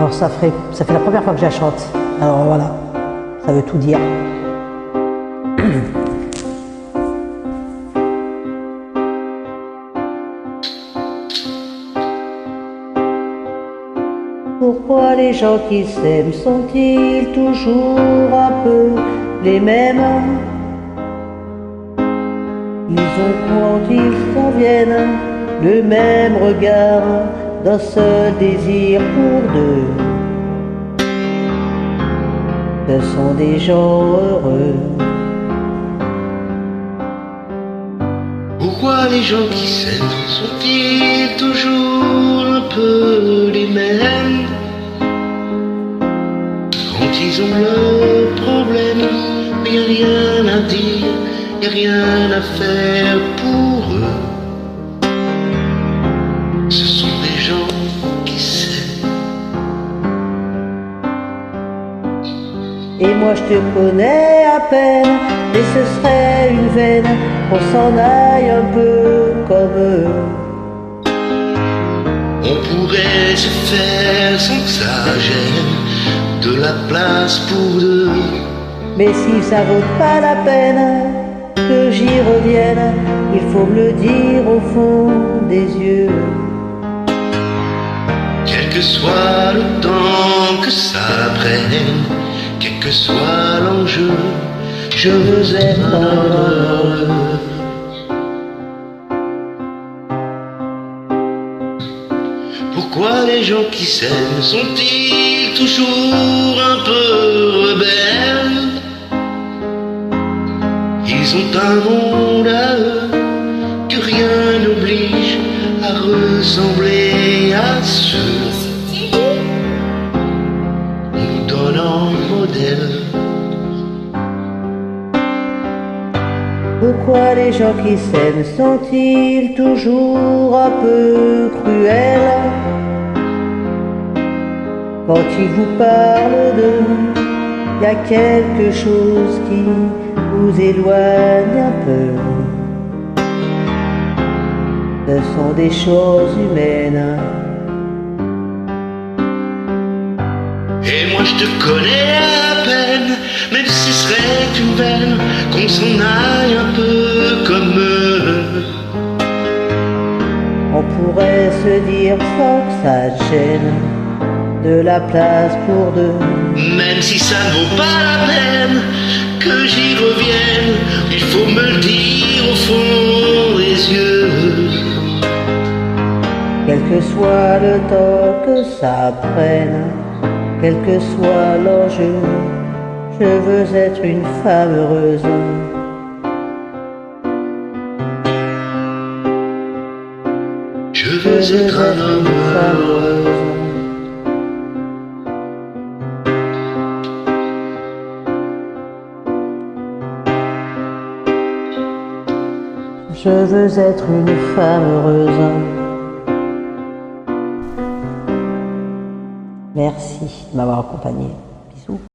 Alors ça fait la première fois que je la chante. Alors voilà, ça veut tout dire. Pourquoi les gens qui s'aiment sont-ils toujours un peu les mêmes? Ils ont quand ils s'en viennent le même regard, d'un seul désir pour deux. Ce sont des gens heureux. Pourquoi les gens qui s'aiment sont-ils toujours un peu les mêmes? Quand ils ont leurs problèmes, mais y a rien à dire, y a rien à faire pour eux. Ce sont des gens qui s'aiment. Et moi je te connais à peine, et ce serait une veine qu'on s'en aille un peu comme eux. On pourrait se faire sans que ça gêne, de la place pour deux. Mais si ça vaut pas la peine que j'y revienne, il faut me le dire au fond des yeux. Quel que soit le temps que ça prenne, quel que soit l'enjeu, je veux être heureux. Pourquoi les gens qui s'aiment sont-ils toujours un peu rebelles? Ils ont un monde à eux que rien n'oblige à ressembler à ceux. On nous donne en modèle. Pourquoi les gens qui s'aiment sont-ils toujours un peu cruels? Quand ils vous parlent d'eux, y a quelque chose qui vous éloigne un peu. Ce sont des choses humaines. Et moi je te connais à peine, même si ce serait une veine, qu'on s'en aille un peu comme eux. On pourrait se dire sans que ça te gêne, de la place pour deux. Même si ça ne vaut pas la peine que j'y revienne, il faut me le dire au fond des yeux. Quel que soit le temps que ça prenne, quel que soit l'enjeu, je veux être une femme heureuse. Je veux être un homme heureux. Je veux être une femme heureuse. Merci de m'avoir accompagné. Bisous.